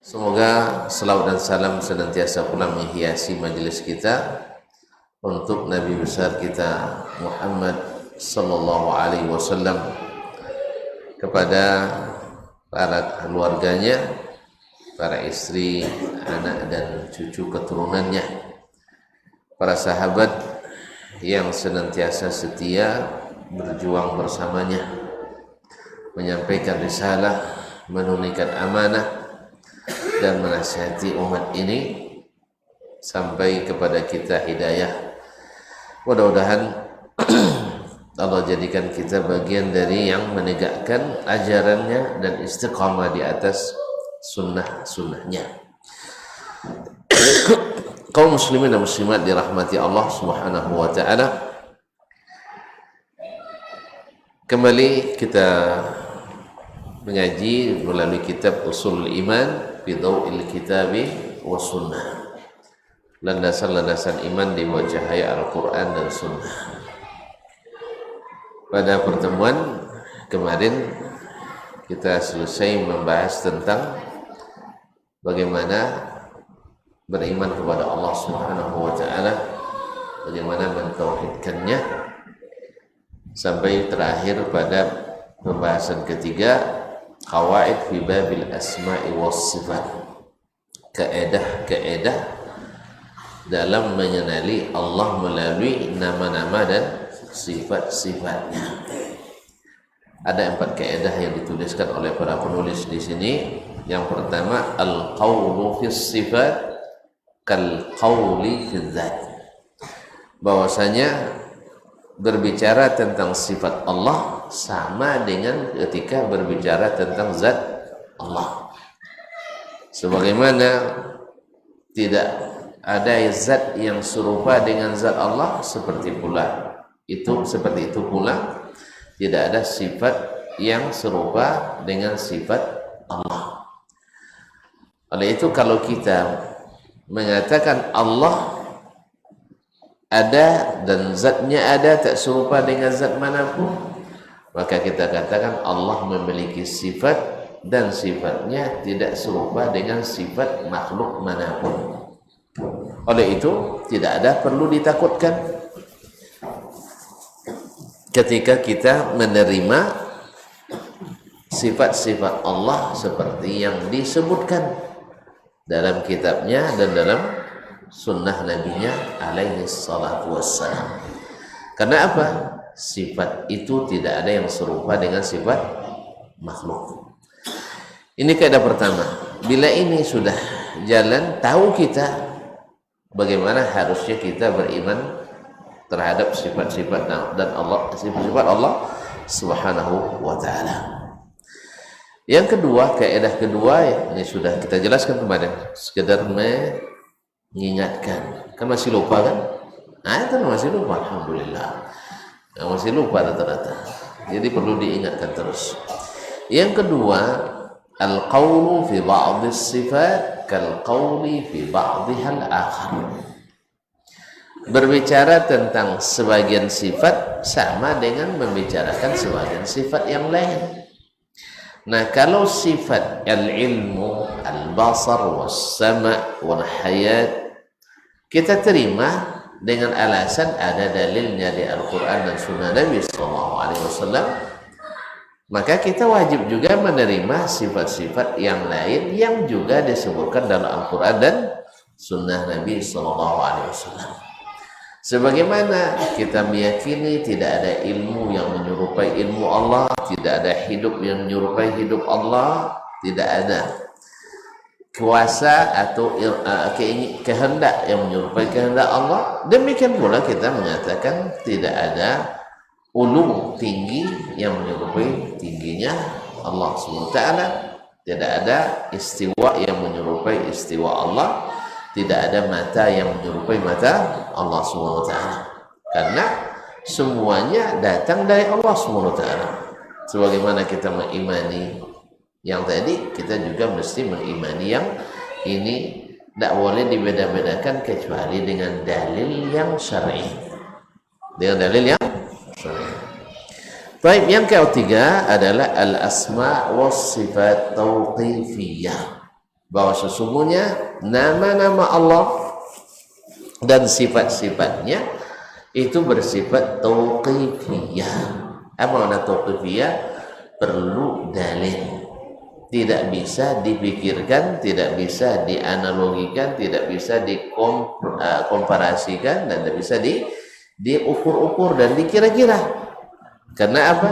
Semoga selawat dan salam senantiasa pula menghiasi majelis kita untuk Nabi besar kita Muhammad sallallahu alaihi wasallam, kepada para keluarganya, para istri, anak dan cucu keturunannya, para sahabat yang senantiasa setia berjuang bersamanya, menyampaikan risalah, menunaikan amanah dan menasihati umat ini sampai kepada kita hidayah. Mudah-mudahan Allah jadikan kita bagian dari yang menegakkan ajarannya dan istiqamah di atas sunnah-sunnahnya. Kaum muslimin dan muslimat dirahmati Allah subhanahu wa ta'ala, kembali kita mengaji melalui kitab Ushul Iman fi Dhaw'il Kitabi wa Sunnah, landasan-landasan iman di bawah cahaya Al-Quran dan Sunnah. Pada pertemuan kemarin kita selesai membahas tentang bagaimana beriman kepada Allah Subhanahu wa ta'ala, bagaimana mentauhidkannya, sampai terakhir pada pembahasan ketiga, qawaid fi babil asma'i was sifat, kaedah-kaedah dalam mengenali Allah melalui nama-nama dan sifat-sifatnya. Ada 4 kaedah yang dituliskan oleh para penulis di sini. Yang pertama, al-qawlu fis sifat kal qawli fil dzat, bahwasanya berbicara tentang sifat Allah sama dengan ketika berbicara tentang zat Allah. Sebagaimana tidak ada zat yang serupa dengan zat Allah, seperti itu pula tidak ada sifat yang serupa dengan sifat Allah. Oleh itu, kalau kita mengatakan Allah ada dan zatnya ada, tak serupa dengan zat manapun, maka kita katakan Allah memiliki sifat dan sifatnya tidak serupa dengan sifat makhluk manapun. Oleh itu, tidak ada perlu ditakutkan ketika kita menerima sifat-sifat Allah seperti yang disebutkan dalam kitabnya dan dalam sunnah nabinya alaihi salatu wassalam. Karena apa? Sifat itu tidak ada yang serupa dengan sifat makhluk. Ini kaidah pertama. Bila ini sudah jalan, tahu kita bagaimana harusnya kita beriman terhadap sifat-sifat dan Allah, sifat-sifat Allah subhanahu wa ta'ala. Yang kedua, kaidah kedua, ini sudah kita jelaskan kemarin, sekedar mengingatkan. Kan masih lupa kan? Itu masih lupa, alhamdulillah. Masih lupa rata-rata. Jadi perlu diingatkan terus. Yang kedua, al-qawlu fi ba'dis sifat kal qawli fi ba'dihal akhar. Berbicara tentang sebagian sifat sama dengan membicarakan sebagian sifat yang lain. Nah, kalau sifat al-ilmu, al-basar, was-sama', wal-hayat kita terima dengan alasan ada dalilnya di Al-Quran dan Sunnah Nabi SAW, maka kita wajib juga menerima sifat-sifat yang lain yang juga disebutkan dalam Al-Quran dan Sunnah Nabi SAW. Sebagaimana kita meyakini tidak ada ilmu yang menyerupai ilmu Allah, tidak ada hidup yang menyerupai hidup Allah, tidak ada kuasa atau kehendak yang menyerupai kehendak Allah, demikian pula kita mengatakan tidak ada ulu, tinggi yang menyerupai tingginya Allah SWT, tidak ada istiwa yang menyerupai istiwa Allah, tidak ada mata yang menyerupai mata Allah SWT, karena semuanya datang dari Allah SWT. Sebagaimana kita mengimani yang tadi, kita juga mesti mengimani yang ini. Tidak boleh dibeda-bedakan kecuali dengan dalil yang syar'i. Dengan dalil yang syar'i. Baik, yang ketiga adalah al-asma' was sifat tauqifiyah. bahwa sesungguhnya nama-nama Allah dan sifat-sifatnya itu bersifat tauqifiyah. Apa makna tauqifiyah? Perlu dalil, tidak bisa dipikirkan, tidak bisa dianalogikan, tidak bisa dikomparasikan, dan tidak bisa diukur-ukur dan dikira-kira. Karena apa?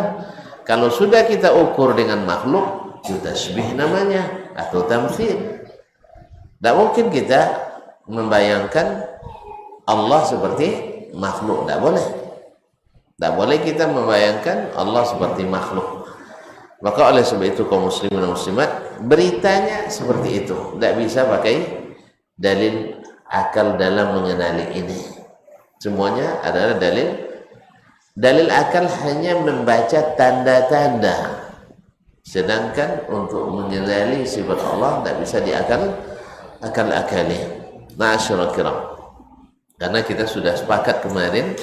Kalau sudah kita ukur dengan makhluk, itu tasbih namanya atau tamthil. Tidak mungkin kita membayangkan Allah seperti makhluk, tidak boleh. Tidak boleh kita membayangkan Allah seperti makhluk. Maka oleh sebab itu kaum muslimin dan muslimat, beritanya seperti itu. Tidak bisa pakai dalil akal dalam mengenali ini. Semuanya adalah dalil akal hanya membaca tanda-tanda. Sedangkan untuk mengenali sifat Allah tidak bisa diakal-akali. Ma'asyiral kiram. Karena kita sudah sepakat kemarin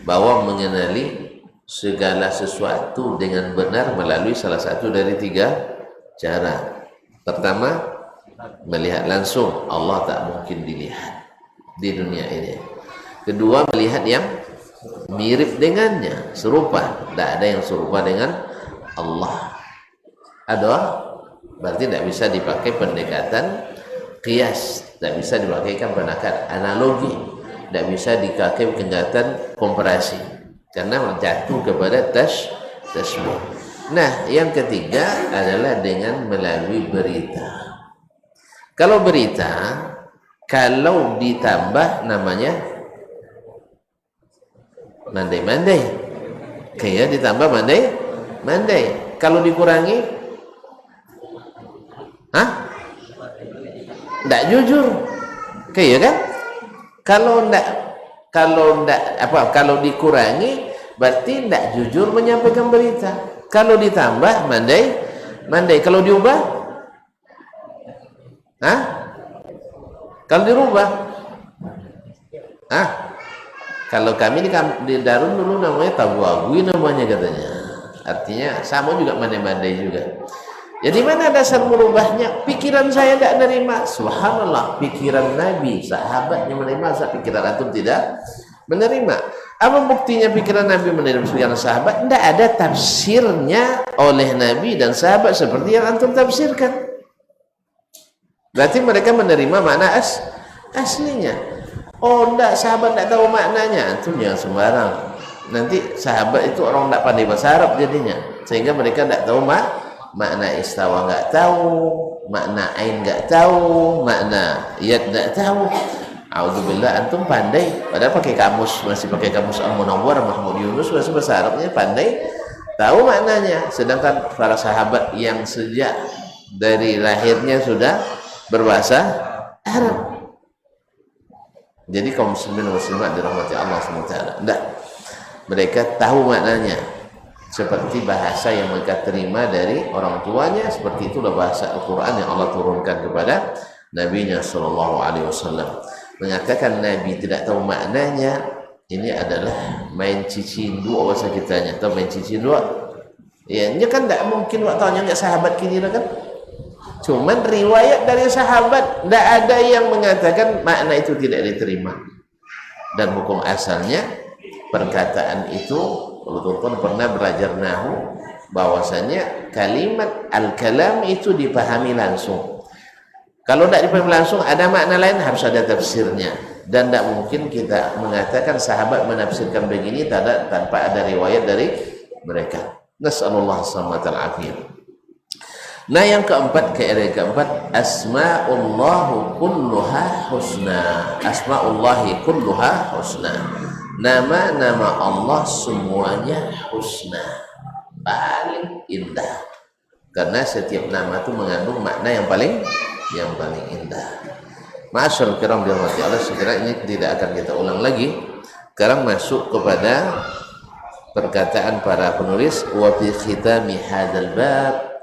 bahwa mengenali segala sesuatu dengan benar melalui salah satu dari 3 cara. Pertama, melihat langsung. Allah tak mungkin dilihat di dunia ini. Kedua, melihat yang mirip dengannya, serupa. Tidak ada yang serupa dengan Allah. Ada, berarti tidak bisa dipakai pendekatan qiyas, tidak bisa dipakai pendekatan analogi, tidak bisa dipakai pendekatan komparasi, karena jatuh kepada tasbih. Nah, yang ketiga adalah dengan melalui berita. Kalau berita, kalau ditambah namanya mandai-mandai. Kayak ditambah mandai. Kalau dikurangi, tidak jujur. Kayak kan? Kalau dikurangi berarti tidak jujur menyampaikan berita. Kalau ditambah mandai. Kalau diubah, kalau dirubah, kalau kami di Darun dulu namanya tabuagui namanya katanya. Artinya sama juga mandai-mandai juga. Jadi mana dasar merubahnya? Pikiran saya tidak menerima. Subhanallah, pikiran Nabi, sahabatnya menerima, pikiran antum tidak menerima. Apa buktinya pikiran Nabi menerima pikiran sahabat? Tidak ada tafsirnya oleh Nabi dan sahabat seperti yang antum tafsirkan. Berarti mereka menerima makna aslinya. Oh enggak, sahabat tidak tahu maknanya. Antum jangan sembarang. Nanti sahabat itu orang tidak pandai bahasa Arab jadinya, sehingga mereka tidak tahu makna istawa, nggak tahu makna ain, nggak tahu makna yad, nggak tahu. Auzubillah, antum pandai padahal pakai kamus, masih pakai kamus Al-Munawwar Mahmud Yunus, masih bahasa Arabnya pandai, tahu maknanya. Sedangkan para sahabat yang sejak dari lahirnya sudah berbahasa Arab. Jadi kaum muslimin dan muslimat dirahmati Allah SWT, enggak, mereka tahu maknanya seperti bahasa yang mereka terima dari orang tuanya. Seperti itulah bahasa Al-Quran yang Allah turunkan kepada Nabi-Nya SAW. Mengatakan Nabi tidak tahu maknanya, ini adalah main cicindua bahasa kitanya. Tahu main cicindua? Ya, ini kan tidak mungkin waktunya nggak sahabat kini kan. Cuman riwayat dari sahabat tidak ada yang mengatakan makna itu tidak diterima. Dan hukum asalnya perkataan itu, betul-betul pernah belajar nahu, bahwasanya kalimat al-kalam itu dipahami langsung. Kalau tidak dipahami langsung, ada makna lain, harus ada tafsirnya. Dan tidak mungkin kita mengatakan sahabat menafsirkan begini tanpa ada riwayat dari mereka. Nasallallahu alaihi wasallam. Nah, yang keempat, asma'ullahu kulluha husna. Asma'ullahi kulluha husna. Nama-nama Allah semuanya husna, paling indah. Karena setiap nama itu mengandung makna yang paling indah. Ma'asyarul kiram dirahmati Allah, segera ini tidak akan kita ulang lagi. Sekarang masuk kepada perkataan para penulis. Wa fi khitami hadzal bab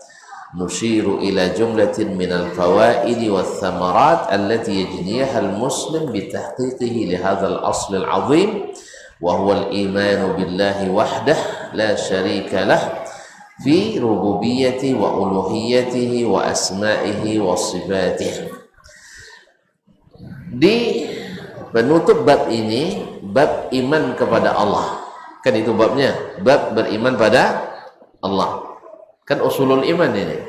نشير إلى جملة من الفوائد والثمرات التي يجنيها المسلم بتحقيقه لهذا الأصل العظيم وهو الإيمان بالله وحده لا شريك له fi rububiyyati wa uluhiyyatihi wa asma'ihi wa sifatihi. Di penutup bab ini, bab iman kepada Allah, kan itu babnya, bab beriman pada Allah, kan usulul iman ini,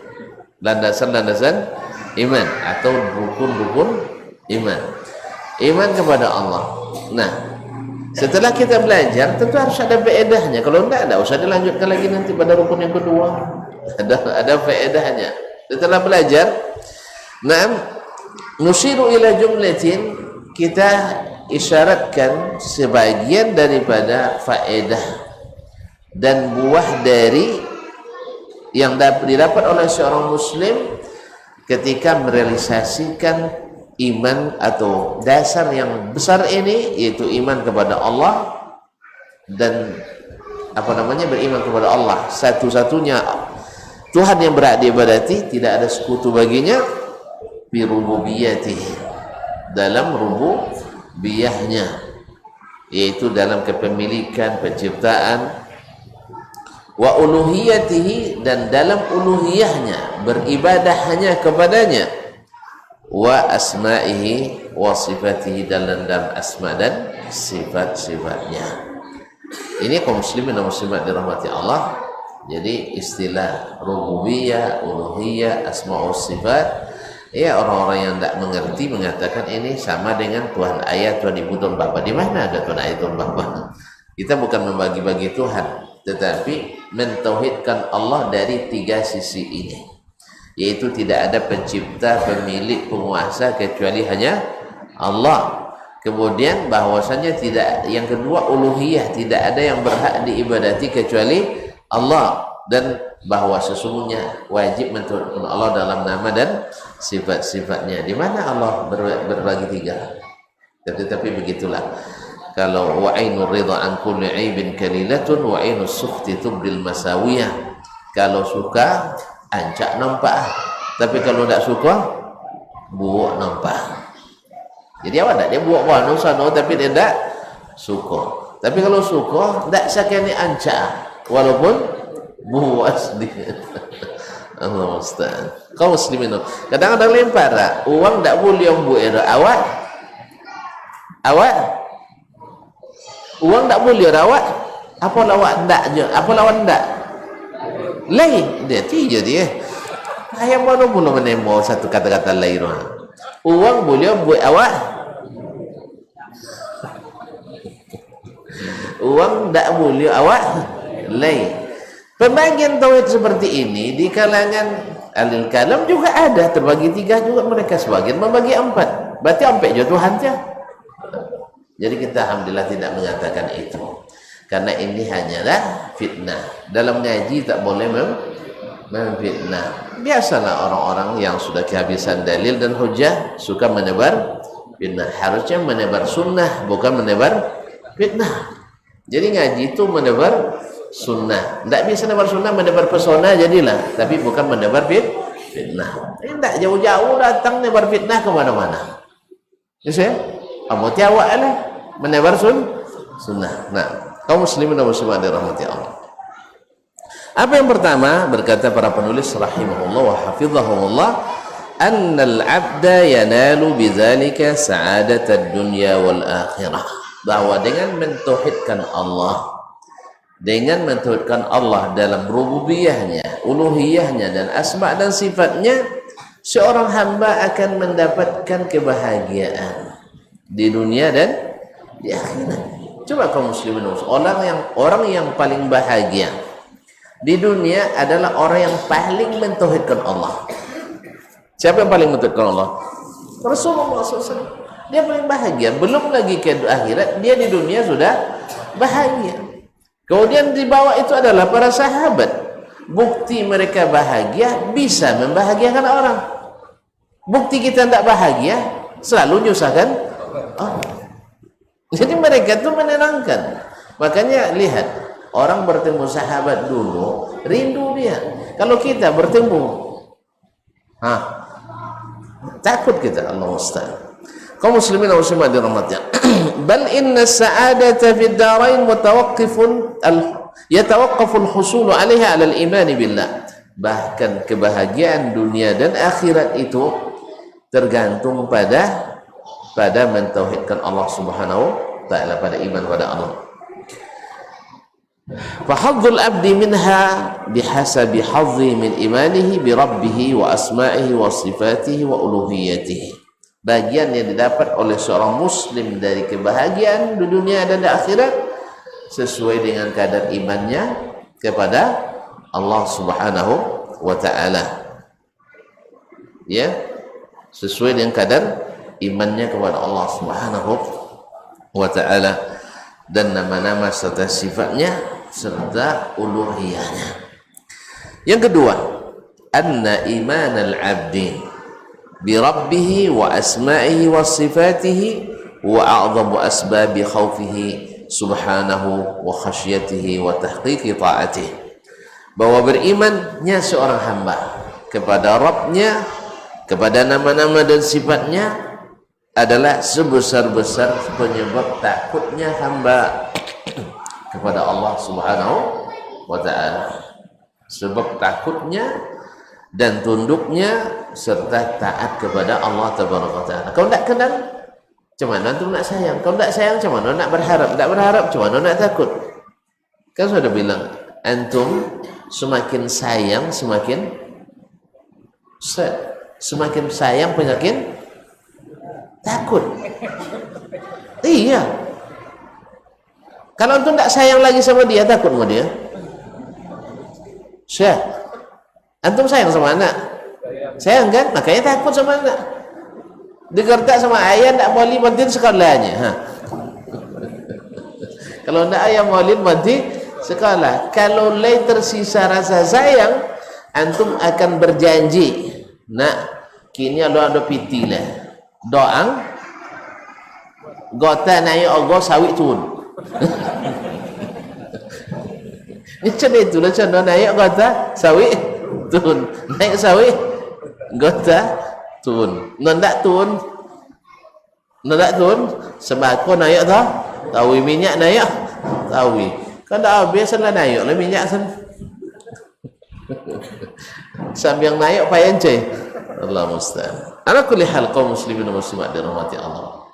landasan-landasan iman atau rukun-rukun iman kepada Allah. Nah, setelah kita belajar tentu harus ada faedahnya. Kalau tidak usah dilanjutkan lagi nanti pada rukun yang kedua. Ada faedahnya. Setelah belajar, nah, nusiru ila jumlatin, kita isyaratkan sebagian daripada faedah dan buah dari yang didapat oleh seorang muslim ketika merealisasikan iman atau dasar yang besar ini, yaitu iman kepada Allah dan beriman kepada Allah satu-satunya Tuhan yang berhak diibadati, tidak ada sekutu baginya, bi rububiyyatihi, dalam rububiyahnya, yaitu dalam kepemilikan, penciptaan, wa uluhiyatihi, dan dalam uluhiyahnya, beribadah hanya kepadanya, wa asma'ihi wa sifatihi, dalam asma dan sifat-sifatnya. Ini kaum muslimin dan muslimat dirahmati Allah. Jadi istilah rububiyah, uluhiyah, asma wa sifat, ya orang-orang yang tidak mengerti mengatakan ini sama dengan Tuhan ayat, Tuhan ibu, Tuhan bapa. Di mana ada Tuhan ayat, Tuhan bapa? Kita bukan membagi-bagi Tuhan, tetapi mentauhidkan Allah dari tiga sisi ini, yaitu tidak ada pencipta, pemilik, penguasa kecuali hanya Allah. Kemudian bahwasanya tidak, yang kedua uluhiyah, tidak ada yang berhak diibadati kecuali Allah, dan bahwa sesungguhnya wajib mentauhidkan Allah dalam nama dan sifat-sifatnya. Di mana Allah berbagi tiga? Tetapi begitulah. Kalau wa ainur ridha an kulli aibin kalilatun wa ainus sukhti tubdil masawiyah. Kalau suka ancak nampak, tapi kalau tidak suka buak nampak. Jadi awak tak dia buat wano sana tapi dia tak suka. Tapi kalau suka tak sakani ancak walaupun buat sedikit. Allah musta'an. Kau muslimin kadang-kadang lempar tak? Uang tak boleh yang buat awak uang tak boleh awak apa lawak ndak je, apa lawan ndak lain dia tiga dia ayam mana belum menemo satu kata-kata lain. Uang boleh buat awak, uang tak boleh awak lain. Pembagian tauhid seperti ini di kalangan alil kalam juga ada, terbagi tiga juga mereka, sebagian membagi empat, berarti empat je Tuhan dia. Jadi kita alhamdulillah tidak mengatakan itu, karena ini hanyalah fitnah. Dalam ngaji tak boleh memfitnah. Biasalah orang-orang yang sudah kehabisan dalil dan hujah suka menebar fitnah. Harusnya menebar sunnah, bukan menebar fitnah. Jadi ngaji itu menebar sunnah. Tidak bisa menebar sunnah, menebar pesona jadilah, tapi bukan menebar fitnah. Tidak jauh-jauh datang menebar fitnah kemana-mana. Ya saya, kamu tiawak lah menebar sunnah. Nah, kaum muslimin dan muslimat dirahmati Allah. Apa yang pertama, berkata para penulis rahimahullah wa hafizahumullah, annal abda yanalu bidzalika sa'adatad dunya wal akhirah. Bahwa dengan mentauhidkan Allah, dengan mentauhidkan Allah dalam rububiyahnya, uluhiyahnya, dan asma dan sifatnya, seorang hamba akan mendapatkan kebahagiaan di dunia dan di akhirat. Coba kaum muslimin, orang yang paling bahagia di dunia adalah orang yang paling mentauhidkan Allah. Siapa yang paling mentauhidkan Allah? Rasulullah SAW. Dia paling bahagia. Belum lagi ke akhirat, dia di dunia sudah bahagia. Kemudian di bawah itu adalah para sahabat. Bukti mereka bahagia bisa membahagiakan orang. Bukti kita tidak bahagia selalu menyusahkan orang. Jadi mereka itu menenangkan. Makanya lihat, orang bertemu sahabat dulu rindu dia. Kalau kita bertemu takut kita. Allah Ustaz. Kaum muslimin dan muslimat dirahmati. Bal inna sa'adata fid darain mutawaqqifun Yatawaqqafu al-husulu 'alaiha 'ala al-iman billah. Bahkan kebahagiaan dunia dan akhirat itu tergantung pada mentauhidkan Allah Subhanahu wa taala, pada iman pada Allah. Fa hadzul abdi minha bihasabi hadzi min imanihi bi rabbih wa asma'ihi wa sifatihi wa uluhiyatihi. Bagian yang didapat oleh seorang muslim dari kebahagiaan di dunia dan di akhirat sesuai dengan kadar imannya kepada Allah Subhanahu wa taala. Ya, sesuai dengan kadar imannya kepada Allah Subhanahu wa taala dan nama-nama serta sifatnya serta uluhiyahnya. Yang kedua, anna imanal abdi bi rabbih wa asma'ihi wa sifatihi wa a'zamu asbabi khaufihi subhanahu wa khasyatihi wa tahqiqi ta'atihi. Bahwa berimannya seorang hamba kepada Rabbnya, kepada nama-nama dan sifatnya adalah sebesar-besar penyebab takutnya hamba kepada Allah Subhanahu wa taala. Sebab takutnya dan tunduknya serta taat kepada Allah Tabaraka taala. Kau tak kenal, macam mana tu nak sayang? Kau tak sayang, macam mana nak berharap? Tak berharap, macam mana nak takut? Kan sudah bilang, antum semakin sayang semakin sayang semakin takut. Iya. Kalau antum tak sayang lagi sama dia, takut sama dia. Syah. Antum sayang sama anak? Sayang kan? Makanya takut sama anak. Digertak sama ayah tak boleh berhenti sekolahnya. Kalau nak ayah boleh berhenti sekolah. Kalau lain tersisa rasa sayang, antum akan berjanji, nak kini ada piti lah. Doang gota naik ogo sawit turun. Macam itulah contoh naik gota sawit turun. Naik sawit gota turun. Nandak turun sembako naik tau. Tawi minyak naik tawi. Kan dah habis lah naik lah minyak sen. Sambil naik payah encai. Allah musta'an. Ala kulli hal kaum muslimin dan muslimat dirahmati Allah.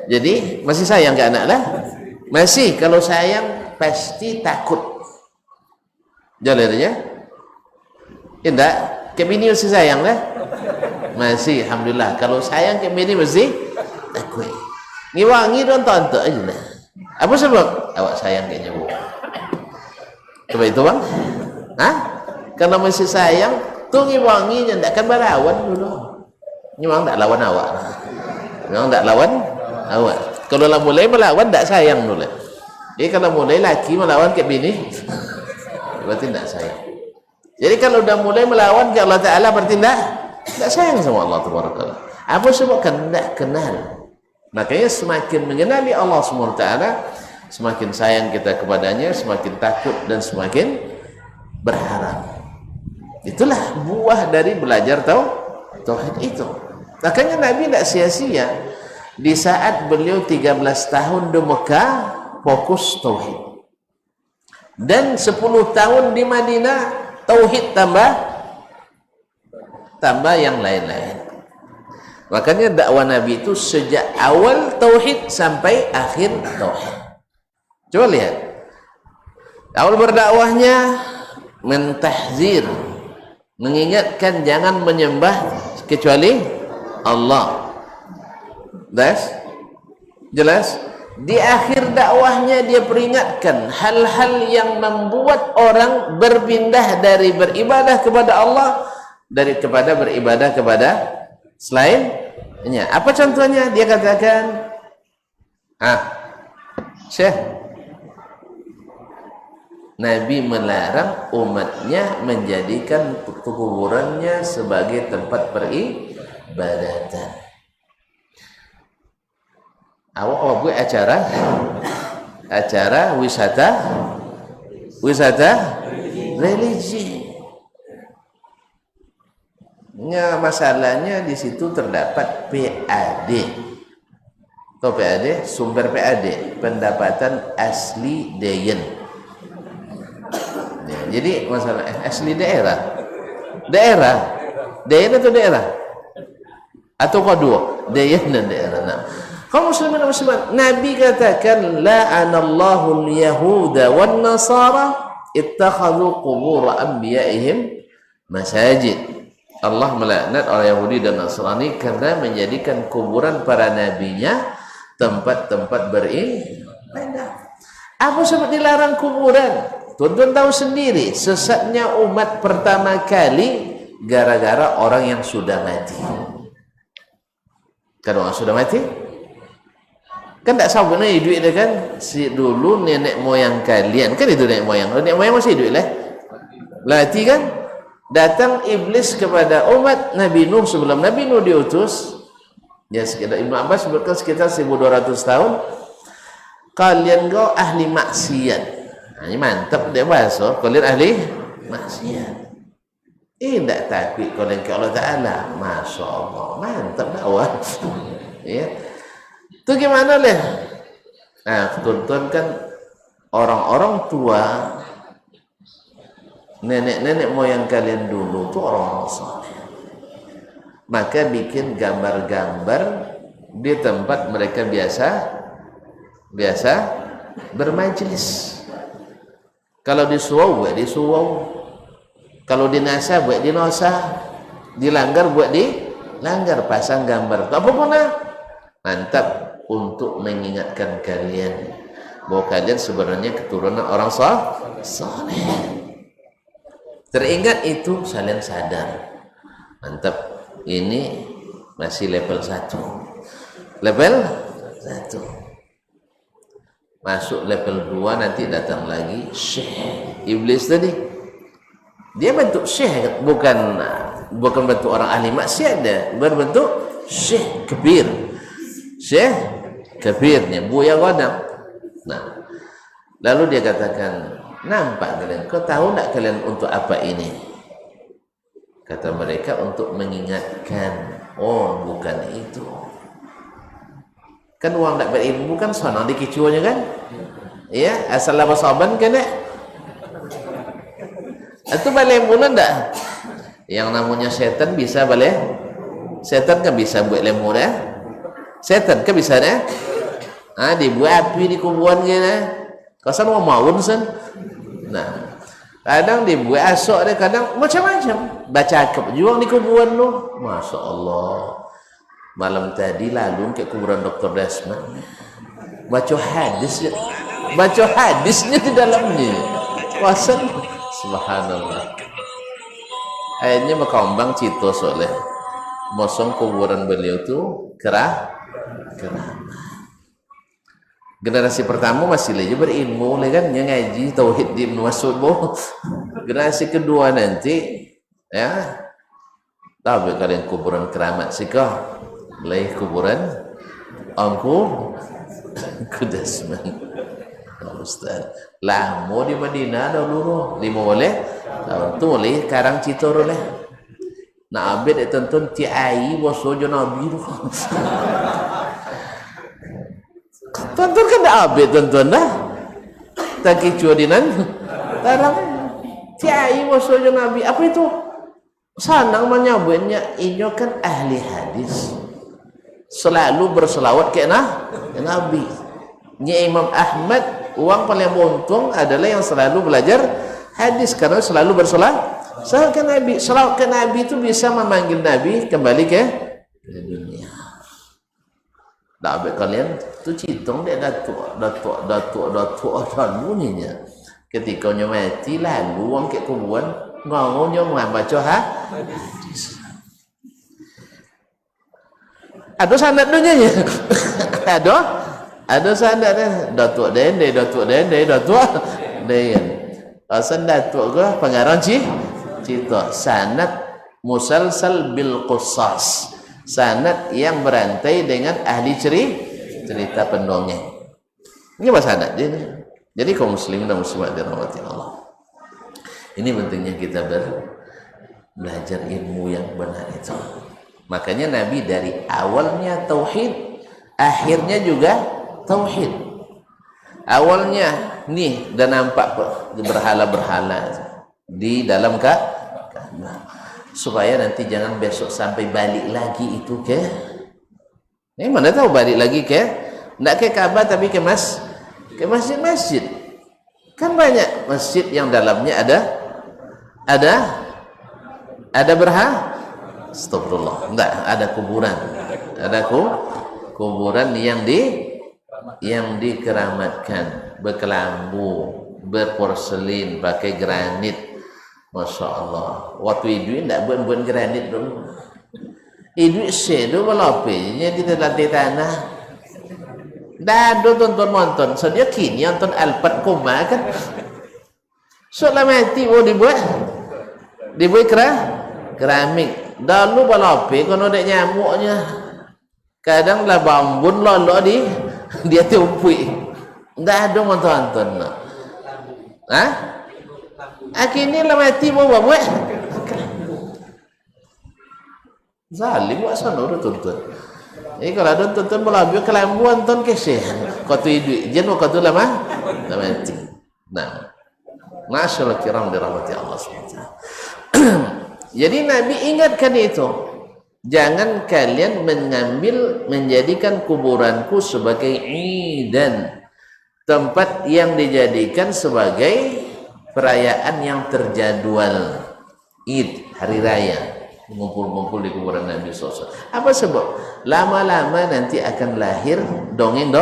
Jadi masih sayang ke anak lah? Masih. Kalau sayang pasti takut. Jalannya? Tidak. Ke bini masih sayang lah? Masih. Alhamdulillah. Kalau sayang ke bini masih takut. Ngiwangi dan tonton aja lah. Apa sebab? Awak sayang ke nyawa. Coba itu bang. Hah? Kalau masih sayang, tu ngiwanginya tak akan berlawan dulu. Memang tak lawan awak. Memang tak lawan awak. Kalau lah mulai melawan tak sayang dulu. Kalau mulai laki melawan ke bini, berarti tak sayang. Jadi kalau dah mulai melawan ke Allah Ta'ala, berarti tak sayang sama Allah Ta'ala. Apa sebab kan tak kenal? Makanya semakin mengenali Allah SWT, semakin sayang kita kepadanya, semakin takut dan semakin berharap. Itulah buah dari belajar tauhid itu. Makanya Nabi tidak sia-sia di saat beliau 13 tahun di Mekah fokus tauhid, dan 10 tahun di Madinah tauhid tambah yang lain-lain. Makanya dakwah Nabi itu sejak awal tauhid sampai akhir tauhid. Coba lihat, awal berdakwahnya mentahzir, mengingatkan jangan menyembah kecuali Allah. Jelas? Di akhir dakwahnya dia peringatkan hal-hal yang membuat orang berpindah dari beribadah kepada Allah kepada beribadah kepada selainnya. Apa contohnya? Dia katakan, Syekh, Nabi melarang umatnya menjadikan kuburannya sebagai tempat peribadatan. Awak buat acara wisata religi. Masalahnya di situ terdapat PAD. Tahu PAD? Sumber PAD, pendapatan asli Dayan. Jadi masalah asli daerah atau daerah atau kedua daerah dan daerah. Nah, kaum muslimin dan muslimat, Nabi katakan la'anallahu al-yahuda wan nasara ittakhadhu qubur anbiya'ihim masajid. Allah melaknat orang Yahudi dan Nasrani karena menjadikan kuburan para nabinya tempat-tempat beribadah. Apa sebab dilarang kuburan? Tuan-tuan tahu sendiri, sesatnya umat pertama kali gara-gara orang yang sudah mati. Kan orang sudah mati kan tak sabut nih duit dia kan, si dulu nenek moyang kalian kan, itu nenek moyang masih hidup lah, mati kan. Datang iblis kepada umat Nabi Nuh sebelum Nabi Nuh diutus, ya sekitar Ibnu Abbas sebutkan sekitar 1200 tahun. Kalian kau ahli maksiat. Nah, ini mantap dia bahasa, kalian ahli maksiat. Tidak takut kalian ke Allah Ta'ala. Masya Allah, mantap dakwah. Ya. Itu gimana leh? Nah, tuan-tuan kan orang-orang tua, nenek-nenek moyang kalian dulu tuh orang-orang saleh. Maka bikin gambar-gambar di tempat mereka biasa bermajlis. Kalau di surau buat di surau, kalau di nasa buat di nasa, dilanggar buat di langgar, pasang gambar. Tak apa pun lah. Mantap untuk mengingatkan kalian bahwa kalian sebenarnya keturunan orang saleh. Teringat itu, kalian sadar. Mantap. Ini masih level 1. Level 1. Masuk level 2 nanti datang lagi syekh. Iblis tadi dia bentuk syekh, bukan bentuk orang ahli maksiat, dia berbentuk syekh kabir. Syekh kabirnya buaya godam. Nah, lalu dia katakan, nampak kalian, kau tahu tak kalian untuk apa ini? Kata mereka, untuk mengingatkan. Oh, bukan itu. Kan orang tak berilmu kan sana di kicuanya kan? Ya, asal lama saban kan ya? Itu balik mula tak? Yang namanya setan bisa balik? Setan kan bisa buat lemu dah? Setan kan bisa dah? Dibuat api di kuburan kan? Kasan mau maun sen? Nah, kadang dibuat asok dia, kadang macam-macam. Baca akap juang di kuburan tu. Masya Allah. Malam tadi lalu ke kuburan Dr. Desmond, baca hadisnya di dalamnya. Kuasa, subhanallah. Akhirnya berkembang cito soalnya mosong kuburan beliau tu keramat. Generasi pertama masih lagi berilmu kan, yang ngaji tauhid di Ibnu Mas'ud. Generasi kedua nanti ya, tapi kalian kuburan keramat sih kau. Mulai kuburan Angku Kudasman. Ustaz lama di Madinah dulu 5 boleh tu boleh karang citor oleh nak abid tonton tiai bosojo nabi tu. Tonton kan dah abid tonton dah tak kicu dinan tarang tiai bosojo nabi. Apa itu? Sanang menyebutnya inyo kan ahli hadis, selalu berselawat ke Nabi. Nya Imam Ahmad, uang paling untung adalah yang selalu belajar hadis karena selalu berselawat ke Nabi. Selawat ke Nabi itu bisa memanggil Nabi kembali ke dunia. Dah kalian tu citung dia datuk bunyinya. Ketika nya mati lalu uang ke kuburan ngomongnya baca hadis. Ada sanad dunia ya. Ada sanad dah. Datuk dende. Asal datuk ke pengarang cita. Sanad musalsal bil qissas. Sanad yang berantai dengan ahli cerita pendongeng. Ini apa sanad dia? Jadi kaum muslimin dan muslimat dirahmati Allah. Ini pentingnya kita belajar ilmu yang benar itu. Makanya Nabi dari awalnya tauhid, akhirnya juga tauhid. Awalnya nih dan nampak berhala-berhala. di dalam Ka'bah, supaya nanti jangan besok sampai balik lagi itu ke mana tahu balik lagi ke enggak ke Ka'bah tapi ke masjid-masjid. Kan banyak masjid yang dalamnya ada astagfirullah, enggak, ada kuburan, kuburan yang dikeramatkan, berkelambu, berporselin, pakai granit. Masya Allah. Waktu itu tidak buat granit dulu. Itu sedo balapenya di lantai tanah. Dah ada tonton. So dia kini nonton Alphard Koma kan. Soalnya mati dibuat keramik. Dulu balape kalau ada nyamuknya. Kadang lah bambun lolo dia tumpui. Dah ada nonton. Hah? Akhirnya lah mati buat zalim buat sana udah tuntun. Jadi kalau ada tuntun berlaku kelambuan tuan kesih kau tu hidup jenuh kau tu lama mati. Nah, masyaallah kiram dirahmati Allah SWT. Jadi Nabi ingatkan itu, jangan kalian menjadikan kuburanku sebagai idan, tempat yang dijadikan sebagai perayaan yang terjadwal, Id, hari raya, ngumpul-ngumpul di kuburan Nabi SAW. Apa sebab? Lama-lama nanti akan lahir dongeng.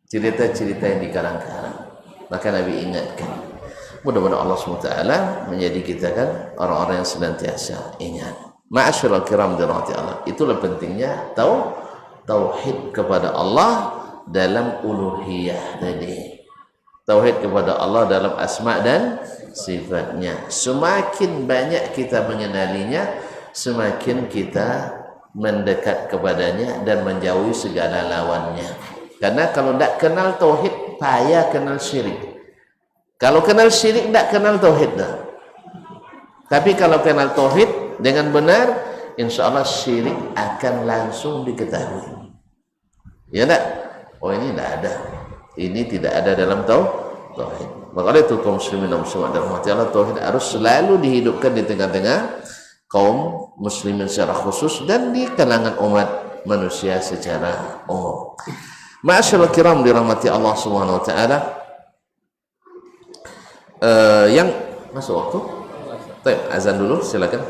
Cerita-cerita yang dikarang-karang. Maka Nabi ingatkan. Mudah-mudahan Allah SWT menjadi kita kan orang-orang yang senantiasa ingat. Ma'asyiral kiram dirahmati Allah. Itulah pentingnya tauhid kepada Allah dalam uluhiyah tadi. Tauhid kepada Allah dalam asma dan sifatnya. Semakin banyak kita mengenalinya, semakin kita mendekat kepadanya dan menjauhi segala lawannya. Karena kalau tidak kenal tauhid, payah kenal syirik. Kalau kenal syirik, tidak kenal tauhid dah. Tapi kalau kenal tauhid dengan benar, insya Allah syirik akan langsung diketahui. Ya tak? Oh ini tidak ada. Ini tidak ada dalam tauhid. Maka itu kaum muslimin dan muslimat dirahmati Allah, tauhid harus selalu dihidupkan di tengah-tengah kaum muslimin secara khusus dan di kalangan umat manusia secara umum. Ma'asyiral kiram dirahmati Allah Subhanahu wa taala. Yang masuk waktu? Baik, azan dulu silakan.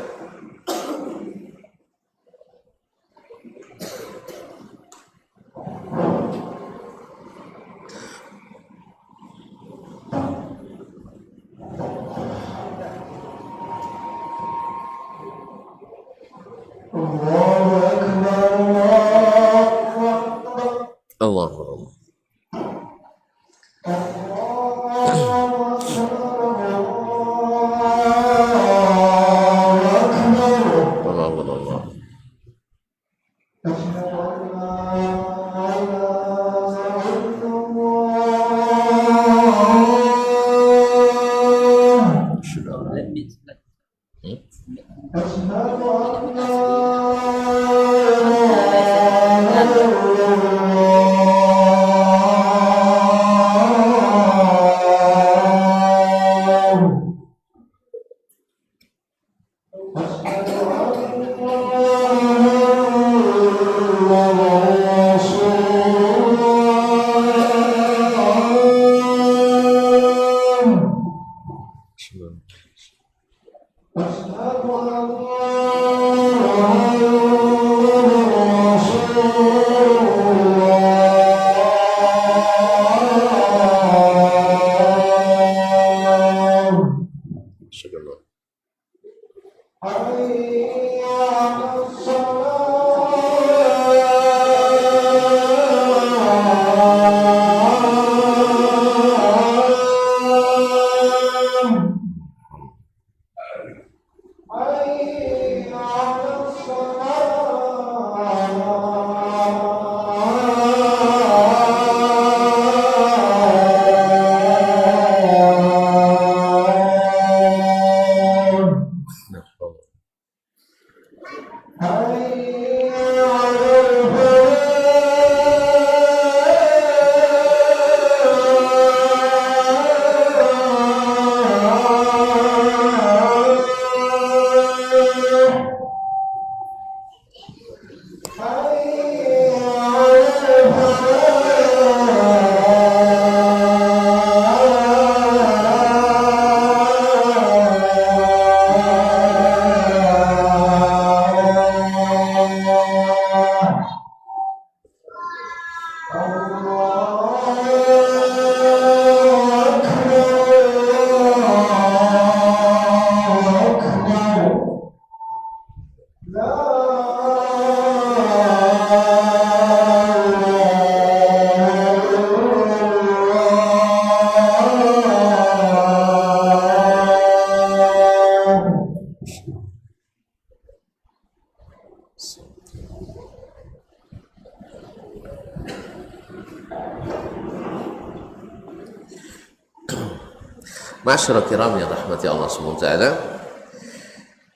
Masyarakat kiram yang rahmati Allah SWT.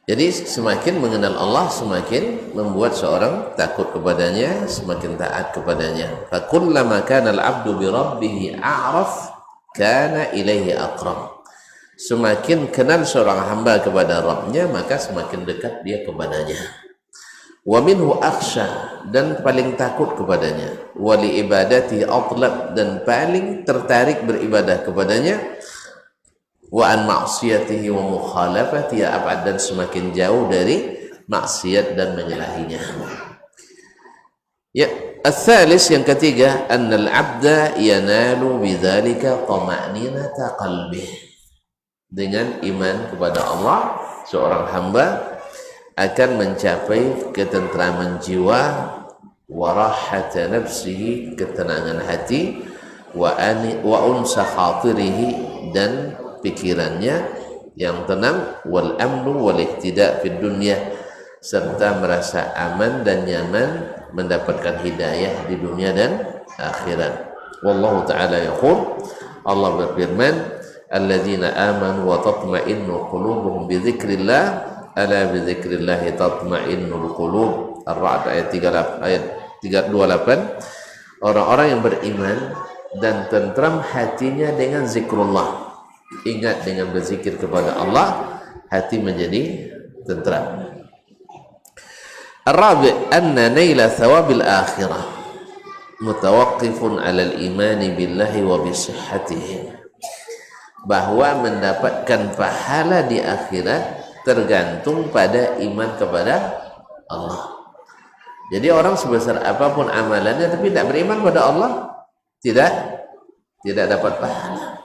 Jadi semakin mengenal Allah, semakin membuat seorang takut kepadanya, semakin taat kepadanya. Fakullama kana al-'abdu bi rabbih a'raf kana ilaihi aqrab. Semakin kenal seorang hamba kepada Rabbnya, maka semakin dekat dia kepadanya. Wa minhu akhsha, dan paling takut kepadanya. Wa li ibadati atlab, dan paling tertarik beribadah kepadanya. Wa an ma'siyatihi wa mukhalafatihi ab'ad, dan semakin jauh dari maksiat dan menyalahinya. Ya, al-thalis, yang ketiga, annal 'abda yanalu bidzalika tama'ninata qalbih. Dengan iman kepada Allah, seorang hamba akan mencapai ketentraman jiwa, warahata nafsihi, ketenangan hati, wa unsa khatirihi, dan pikirannya yang tenang, wal amnu wal ihtida' fid dunya, serta merasa aman dan nyaman mendapatkan hidayah di dunia dan akhirat. Wallahu ta'ala yaqul, Allah berfirman, alladzina amanu wa tatma'innu qulubuhum bi dzikrillah ala bi dzikrillah tatma'innul qulub. Ar-Ra'd ayat 328. Orang-orang yang beriman dan tentram hatinya dengan zikrullah, ingat dengan berzikir kepada Allah, hati menjadi tentram. Ar-Rabi' anna naila thawabil akhirah mutawaqqifun 'ala al-imani billahi wa bi sihhatihi, bahwa mendapatkan pahala di akhirat tergantung pada iman kepada Allah. Jadi orang sebesar apapun amalannya tapi tidak beriman pada Allah, tidak dapat pahala.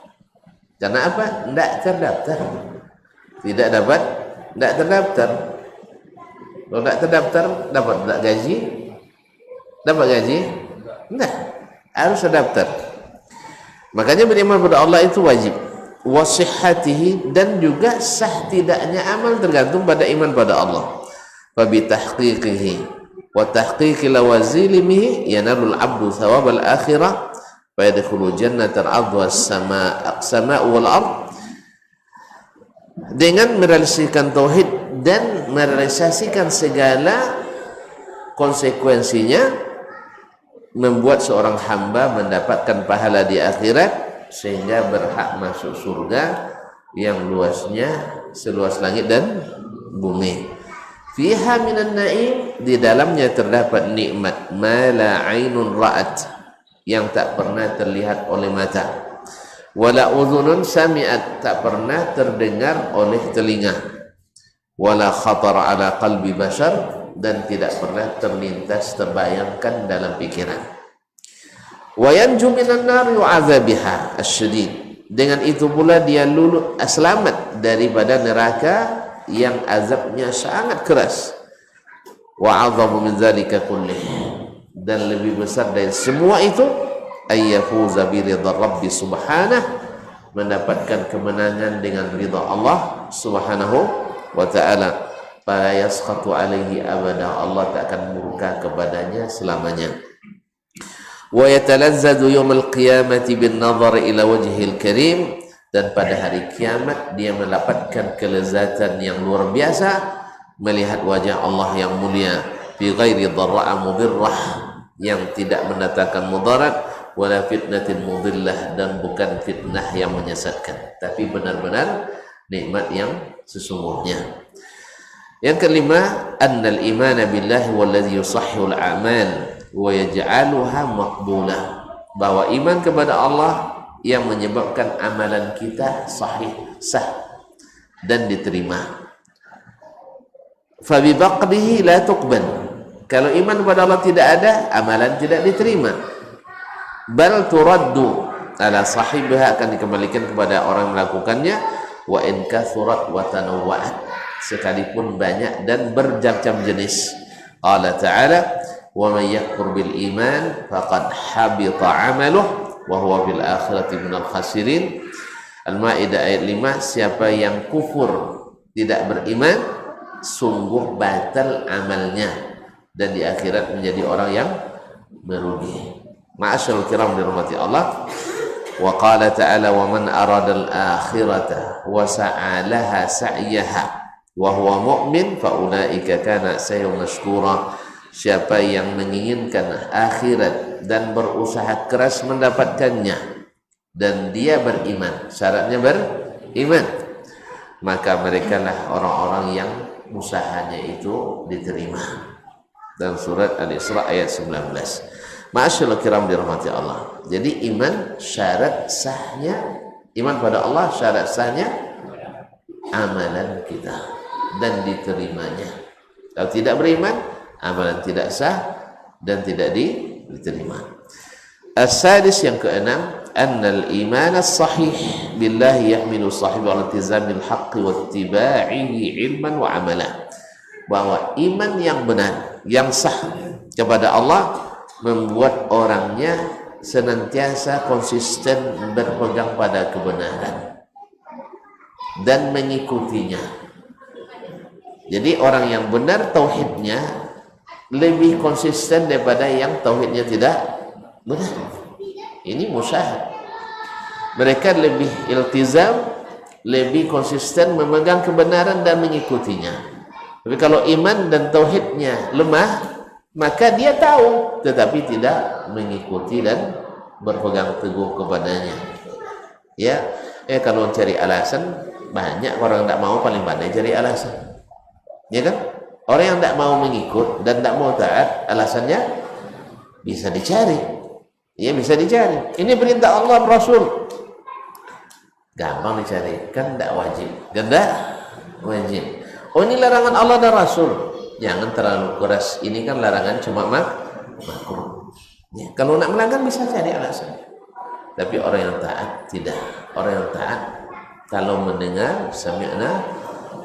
Karena apa? Tidak terdaftar. Tidak terdaftar. Kalau tidak terdaftar, dapat gaji? Dapat gaji? Tidak. Harus terdaftar. Makanya beriman pada Allah itu wajib. Wasihhatihi, dan juga sah tidaknya amal tergantung pada iman pada Allah. Fa bi tahqiqihi wa tahqiqi lawazilimihi yanalul 'abdu thawabal akhirah fa yadkhulu jannatan 'ardhuha as-sama'u wal ard. Dengan merealisasikan tauhid dan merealisasikan segala konsekuensinya, membuat seorang hamba mendapatkan pahala di akhirat sehingga berhak masuk surga yang luasnya seluas langit dan bumi. Fiha minan na'im, di dalamnya terdapat nikmat ma la 'ainun ra'at, yang tak pernah terlihat oleh mata, wala udhunun sami'at, tak pernah terdengar oleh telinga, wala khatar ala qalbi bashar, dan tidak pernah terlintas terbayangkan dalam pikiran. Wa yanju minan nar yu'adzabiha asyadid, dengan itu pula dia selamat daripada neraka yang azabnya sangat keras. Wa 'adzamu min dzalika kullih, dan lebih besar dari semua itu, ayyafuza bi ridha rabbi subhanahu, mendapatkan kemenangan dengan ridha Allah subhanahu wa ta'ala. Fala yaskhatu alaihi abada, Allah tak akan murka kepadanya selamanya. Wa yatalazzadu yawmal qiyamati bin nazar ila wajhil karim, dan pada hari kiamat dia mendapatkan kelezatan yang luar biasa melihat wajah Allah yang mulia, fi ghairi dharra'a mudirrah, yang tidak mendatangkan mudarat, wala fitnatin mudillah, dan bukan fitnah yang menyesatkan, tapi benar-benar nikmat yang sesungguhnya. Yang kelima, annal imana billahi walladhi yusahhul a'mal wa yaj'aluha maqbulah, bahwa iman kepada Allah yang menyebabkan amalan kita sahih, sah dan diterima. Fa bi baqdihi la tuqbal, kalau iman kepada Allah tidak ada, amalan tidak diterima. Bal turaddu ala sahibiha, akan dikembalikan kepada orang yang melakukannya. Wa in kathurat wa tanawwa'at, sekalipun banyak dan berjam-jam jenis. Allah Ta'ala, wa man yakfur bil iman faqad habita 'amaluhu wa huwa bil akhirati minal khasirin. Al-Maidah ayat 5, siapa yang kufur, tidak beriman, sungguh batal amalnya dan di akhirat menjadi orang yang merugi. Ma'asyarul kiram dirahmati Allah, Wa qala ta'ala wa man arada al-akhirata wa sa'a laha sa'yaha wa huwa mu'min fa ulaika kana sa'yuhum mashkura. Siapa yang menginginkan akhirat dan berusaha keras mendapatkannya dan dia beriman, syaratnya beriman, maka mereka lah orang-orang yang usahanya itu diterima. Dalam surat Al-Isra ayat 19. Ma'asyiral kiram dirahmati Allah. Jadi iman syarat sahnya, iman pada Allah syarat sahnya amalan kita dan diterimanya. Kalau tidak beriman, amalan tidak sah dan tidak diterima. As-sadis, yang keenam, annal iman as-sahih billahi yahmilu sahibu ala iltizamil haqqi wa ittiba'ihi ilman wa amala. Bahwa iman yang benar, yang sah kepada Allah membuat orangnya senantiasa konsisten berpegang pada kebenaran dan mengikutinya. Jadi orang yang benar tauhidnya lebih konsisten daripada yang tauhidnya tidak benar. Ini musyahad. Mereka lebih iltizam, lebih konsisten memegang kebenaran dan mengikutinya. Tapi kalau iman dan tauhidnya lemah, maka dia tahu tetapi tidak mengikuti dan berpegang teguh kepadanya. Ya, kalau cari alasan, banyak orang tidak mau, paling pandai cari alasan. Ya kan? Orang yang tidak mau mengikut dan tidak mau taat, alasannya bisa dicari. Ya, bisa dicari. Ini perintah Allah Rasul. Gampang dicari, kan tidak wajib. Kan tidak wajib. Oh, ini larangan Allah dan Rasul. Jangan terlalu keras. Ini kan larangan cuma makruh. Ya, kalau nak melanggar bisa cari alasan. Tapi orang yang taat tidak. Orang yang taat kalau mendengar sami'na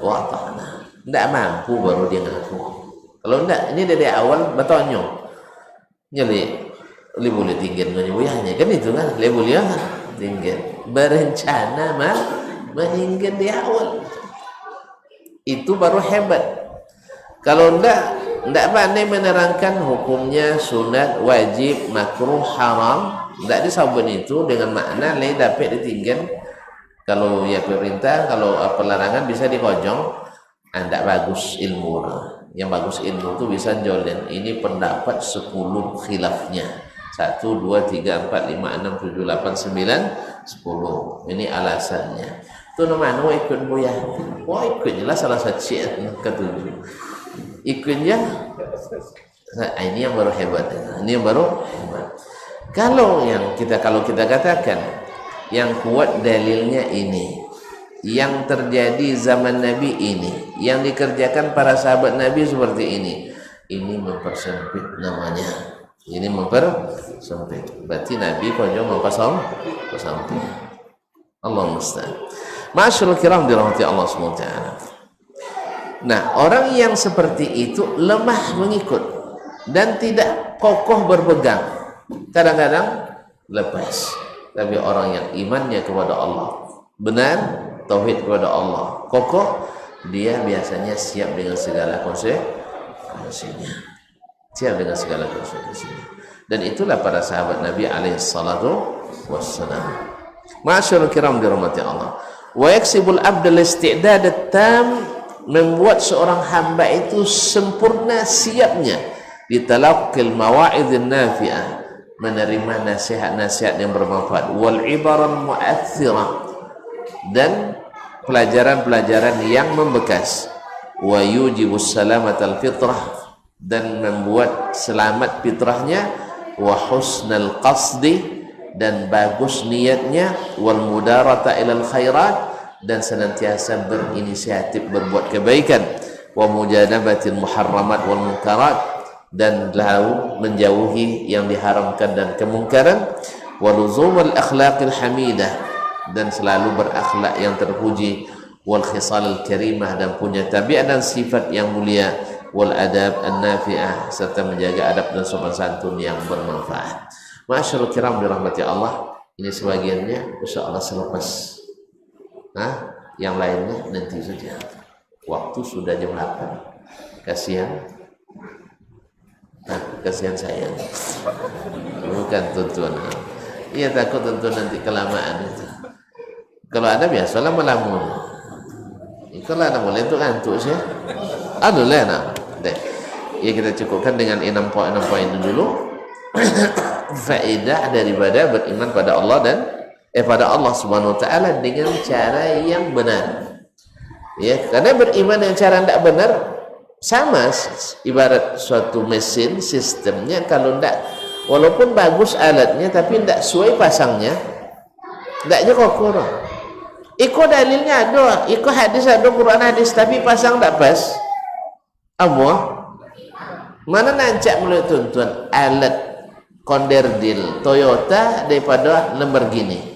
wa ata'na, tidak mampu baru dia ngaku. Kalau tidak, ini dari awal bertanya. Jadi boleh tinggal menyebuyahnya kan itu kan, boleh tinggal berencana meninggal di awal. Itu baru hebat. Kalau tidak pandai menerangkan hukumnya sunat, wajib, makruh, haram, tidak disabun itu dengan makna lain dapat ditinggal. Kalau ya perintah, kalau pelarangan bisa dikojong. Tidak bagus ilmu. Yang bagus ilmu itu bisa jolen. Ini pendapat 10 khilafnya. 1, 2, 3, 4, 5, 6, 7, 8, 9, 10. Ini alasannya. Itu namanya ikut boyah. Wah, ikutnya lah salah satu ketujuh. Ikutnya, nah, ini yang baru hebat. Ini yang baru hebat. Kalau kita katakan yang kuat dalilnya ini, yang terjadi zaman Nabi ini, yang dikerjakan para sahabat Nabi seperti ini mempersempit namanya. Ini mempersempit. Berarti Nabi pojok mempersempit. Allah musta'an. Ma'asyiral kiram dirahmati Allah SWT. Nah, orang yang seperti itu lemah mengikut dan tidak kokoh berpegang. Kadang-kadang lepas. Tapi orang yang imannya kepada Allah benar, tauhid kepada Allah kokoh, dia biasanya siap dengan segala konsekuensinya. Siap dengan segala konsekuensinya. Dan itulah para sahabat Nabi alaihi salatu wassalam. Ma'asyiral kiram dirahmati Allah. Wa yaksibul abdal isti'dad at-tam, membuat seorang hamba itu sempurna siapnya ditalaqqil mawa'idhin nafi'ah, menerima nasihat-nasihat yang bermanfaat, wal ibaran mu'athirah, dan pelajaran-pelajaran yang membekas, wa yujibus salamatal fitrah, dan membuat selamat fitrahnya, wa husnal qasdi, dan bagus niatnya, wal mudarata ilal khairat, dan senantiasa berinisiatif berbuat kebaikan, wa mujanabatil muharramat wal munkarat, dan lalu menjauhi yang diharamkan dan kemungkaran, wa luzumul akhlaqil hamidah, dan selalu berakhlak yang terpuji, wal khisalil karimah, dan punya tabiat dan sifat yang mulia, wal adab an-nafi'ah, serta menjaga adab dan sopan santun yang bermanfaat. Ma'asyiral kiram dirahmati Allah, ini sebagiannya insyaallah selepas. Yang lainnya nanti saja. Waktu sudah jam 8. Kasihan. Kasihan saya. Bukan tuan-tuan. Ia takut tentu nanti kelamaan itu. Kalau ada biasalah melamun. Kalau ada boleh itu ngantuk sih. Aduh lah nak. Deh. Ya kita cukupkan dengan 6 poin dulu. Faedah daripada beriman pada Allah dan pada Allah Subhanahu wa taala dengan cara yang benar. Ya, karena beriman dengan cara tidak benar sama ibarat suatu mesin, sistemnya kalau tidak, walaupun bagus alatnya tapi tidak sesuai pasangnya, tidaknya kokoh. Ikut dalilnya ada, ikut hadis ada, Quran hadis, tapi pasang tidak pas. Apa? Mana nancak mulut tuntun alat konderdil Toyota daripada Lamborghini.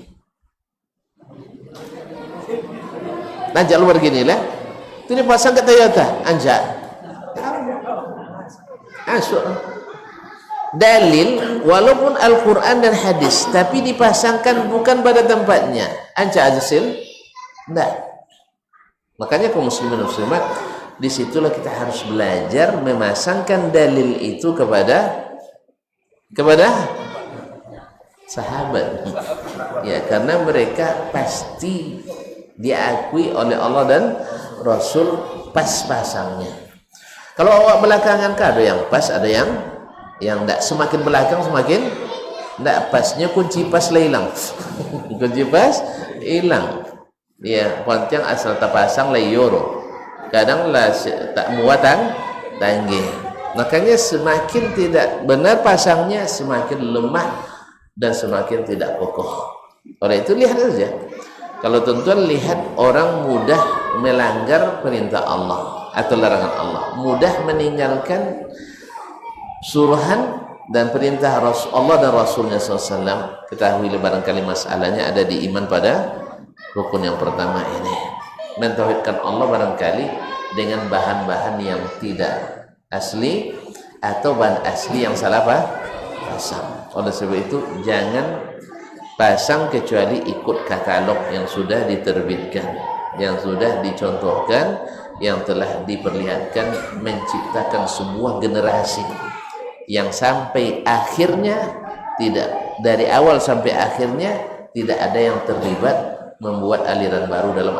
Nancak Lamborghini lah. Itu dipasang ke Toyota, anjak. Masuk. Dalil walaupun Al-Quran dan hadis, tapi dipasangkan bukan pada tempatnya. Anca hasil? Tidak. Makanya kaum muslimin dan muslimat, disitulah kita harus belajar memasangkan dalil itu kepada sahabat. Ya, karena mereka pasti diakui oleh Allah dan Rasul pas-pasangnya. Kalau awak belakangan ada yang pas, ada yang tidak. Semakin belakang semakin tidak pasnya, kunci pas lah hilang. Kunci pas hilang. Ya, ponteng asal terpasang lah euro. Kadang lah tak muatan tanggi. Makanya semakin tidak benar pasangnya, semakin lemah dan semakin tidak kokoh. Oleh itu lihat saja. Kalau tuan-tuan lihat orang mudah melanggar perintah Allah atau larangan Allah, mudah meninggalkan suruhan dan perintah Allah dan Rasulnya SAW. Ketahui barangkali masalahnya ada di iman pada rukun yang pertama ini, mentauhidkan Allah barangkali dengan bahan-bahan yang tidak asli atau bahan asli yang salah pasang. Oleh sebab itu jangan pasang kecuali ikut katalog yang sudah diterbitkan, yang sudah dicontohkan, yang telah diperlihatkan, menciptakan sebuah generasi yang sampai akhirnya tidak, dari awal sampai akhirnya tidak ada yang terlibat membuat aliran baru dalam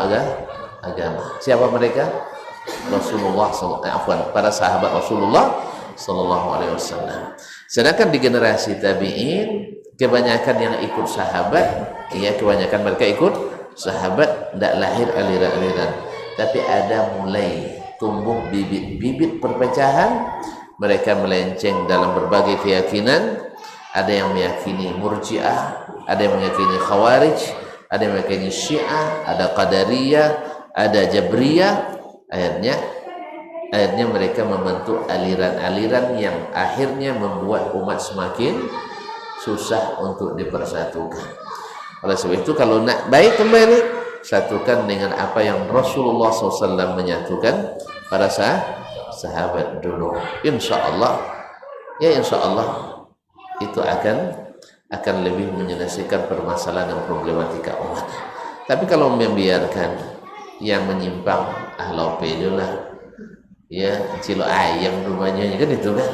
agama. Siapa mereka? Rasulullah para sahabat Rasulullah sallallahu alaihi wasallam. Sedangkan di generasi tabi'in kebanyakan yang ikut sahabat, ya kebanyakan mereka ikut sahabat, tidak lahir aliran-aliran, tapi ada mulai tumbuh bibit-bibit perpecahan. Mereka melenceng dalam berbagai keyakinan. Ada yang meyakini Murji'ah, ada yang meyakini Khawarij, ada yang meyakini Syiah, ada Qadariyah, ada Jabriyah. Akhirnya mereka membentuk aliran-aliran yang akhirnya membuat umat semakin susah untuk dipersatukan. Oleh sebab itu kalau nak baik kembali, satukan dengan apa yang Rasulullah SAW menyatukan para sahabat dulu. Insya Allah itu akan lebih menyelesaikan permasalahan dan problematika umat. Tapi kalau membiarkan yang menyimpang lope lah, ya cilok ayam rumahnya kan itu kan,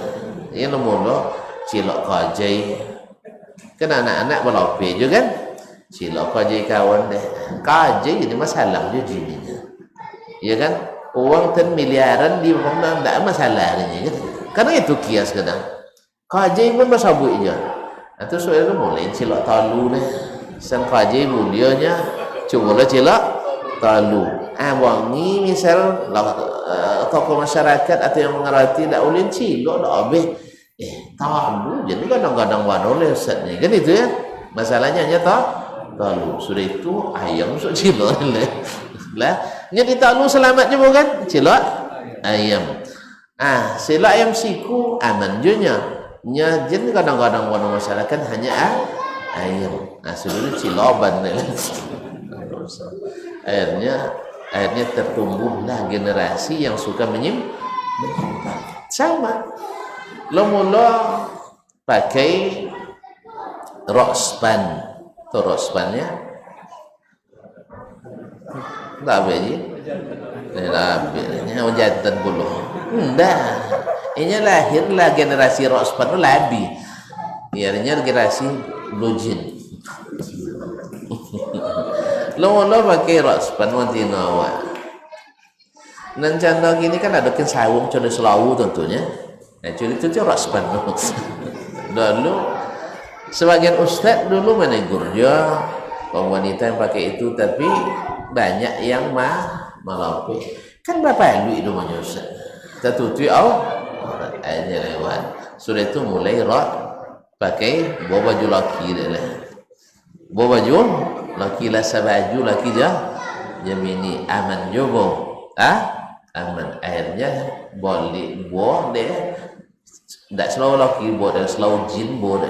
ya nomor cilok kajai kan anak-anak berlope juga kan, cilok kajai kawan deh, kajai jadi masalah je jadinya, ya kan, uang 10 miliaran di rumah tidak masalahnya kan, karena itu kias kadang kajai pun bersabu aja. Atau soal itu mulai cilok talu deh, sang kajai mulianya coba cilok talu. Wangi misal tokoh masyarakat atau yang mengerti tak ulin cilok tak habis talu, jadi kadang-kadang wanole setnya kan itu ya, masalahnya hanya talu. Sudah itu ayam sok cilok lah, jadi talu selamatnya bukan cilok ayam. Cilok ayam siku aman junya. Jadi kadang-kadang wana masyarakat hanya ayam. Sudah ciloban akhirnya tertumbuhlah generasi yang suka menyimpang. Sama lo mula pakai rokspan, tu rokspannya tak beji ini jantan bulu enggak, ini lahirlah generasi rokspan itu labi, biarnya generasi blue jean Lo pakai raspan wantina awak. Nan canda gini kan ada kan sawung canda selawu tentunya. Nah, jadi itu raspan. Lalu sebagian ustaz dulu menegur dia kaum wanita yang pakai itu, tapi banyak yang melampir. Kan berapa lu itu ustaz? Tertutup ayatnya lewat. Sudah itu mulai pakai bawa baju laki dah lah. Bawa baju laki lah sabaju laki jamini aman jobo. Aman airnya boleh tidak selalu laki boleh, selalu jin boleh.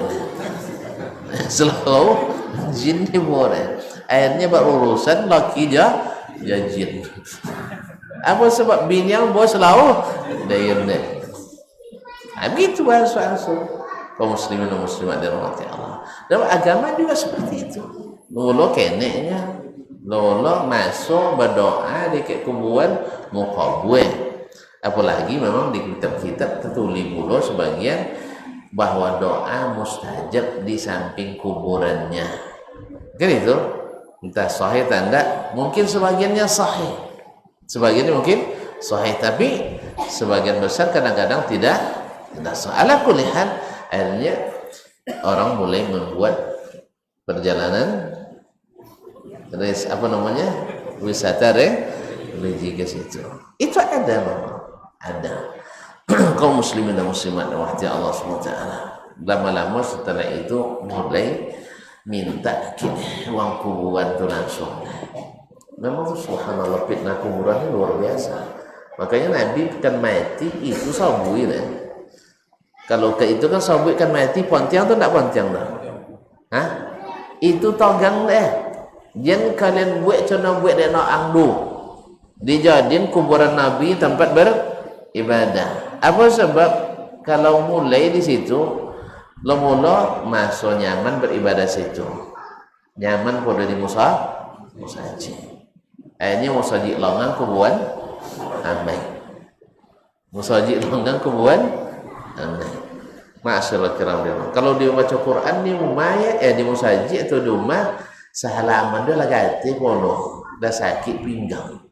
Selalu jin ni boleh. Airnya berurusan laki jin. Apa sebab bini yang boleh selalu dayun deh. Begitu bahasa kaum muslimin dan muslimat dirahmati Allah. Dalam agama juga seperti itu. Lolo keneknya, lolo masuk berdoa di kuburan mukabwe. Apalagi memang di kitab-kitab tertulis pula sebagian bahwa doa mustajab di samping kuburannya. Kan itu? Entah sahih atau tidak, mungkin sebagiannya sahih. Sebagiannya mungkin sahih, tapi sebagian besar kadang-kadang tidak sahih. Ala kulli hal, akhirnya orang mulai membuat perjalanan wisata religi ke situ. Itu ada. Kaum muslimin dan muslimat rahmati Allah SWT. Lama-lama setelah itu mulai minta uang kuburan itu langsung. Memang subhanallah fitnah kuburan ini luar biasa. Makanya Nabi kan mati itu sabui deh. Kalau ke itu kan sabui kan mati pontiang tu tak pontiang dah. Itu togang deh. Jangan kalian buat cuma buat dia nak angdu. Dijadiin kuburan Nabi tempat beribadah. Apa sebab? Kalau mulai di situ, lo mula masuk nyaman beribadah situ. Nyaman pada di musaji. Akhirnya musaji longan kuburan amai. Musaji longan kuburan amai. Masyaallah kiram dia. Kalau dia baca Quran di rumah di musaji atau di rumah sehalaman dia lagi polo dah sakit pinggang.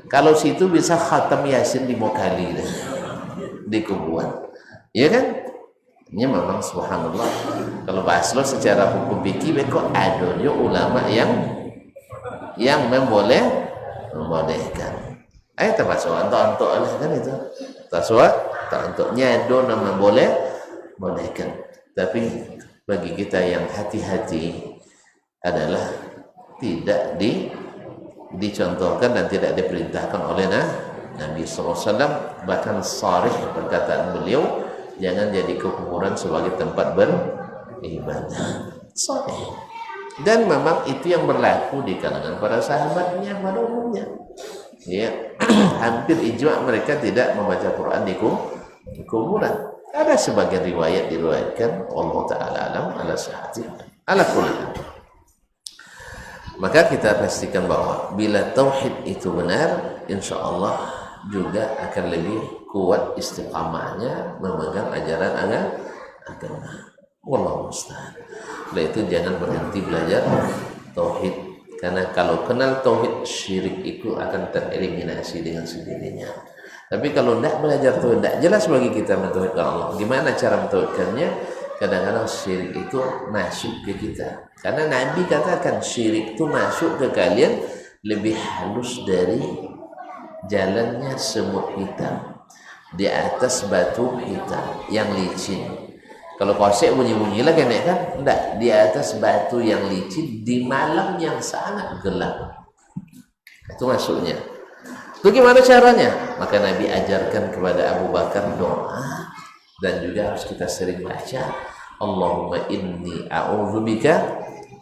Kalau situ bisa khatam Yasin 5 kali dah di kuburan. Ya kan? Ini memang subhanallah. Kalau bahaslo secara hukum fikih kok adanya ulama yang membolehkan. Termasuk untuk kan itu. Untuknya do nama bolehkan. Tapi bagi kita yang hati-hati adalah tidak dicontohkan dan tidak diperintahkan oleh Nabi SAW. Bahkan sharih perkataan beliau, jangan jadi kuburan sebagai tempat beribadah. Sharih. Dan memang itu yang berlaku di kalangan para sahabatnya pada umumnya. Ya, hampir ijma mereka tidak membaca Quran di kuburan. Ada sebagian riwayat diriwayatkan, Allah Ta'ala alam ala sahati ala kulli. Maka kita pastikan bahwa bila tauhid itu benar, insya Allah juga akan lebih kuat istiqamahnya memegang ajaran agama. Wallahu musta'an. Oleh itu jangan berhenti belajar tauhid, karena kalau kenal tauhid, syirik itu akan tereliminasi dengan sendirinya. Tapi kalau tidak belajar tauhid, tidak jelas bagi kita mentauhidkan Allah. Gimana cara mentauhidkannya? Kadang-kadang syirik itu masuk ke kita, karena Nabi katakan syirik itu masuk ke kalian lebih halus dari jalannya semut hitam di atas batu hitam yang licin. Kalau kosek bunyi-bunyi lah kan? Tidak, di atas batu yang licin di malam yang sangat gelap. Itu masuknya. Itu gimana caranya? Maka Nabi ajarkan kepada Abu Bakar doa, dan juga harus kita sering baca, Allahumma inni a'udzubika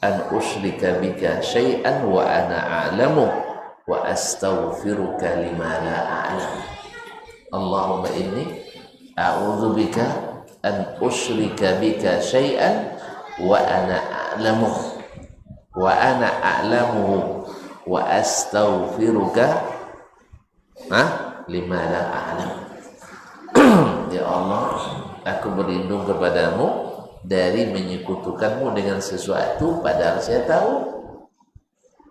an usyrika bika syai'an wa ana a'lamu wa astaghfiruka lima la a'lam. Allahumma inni a'udzubika an usyrika bika syai'an wa ana a'lamu wa astaghfiruka lima la a'lam. Ya Allah, aku berlindung kepadamu dari menyekutukanmu dengan sesuatu padahal saya tahu.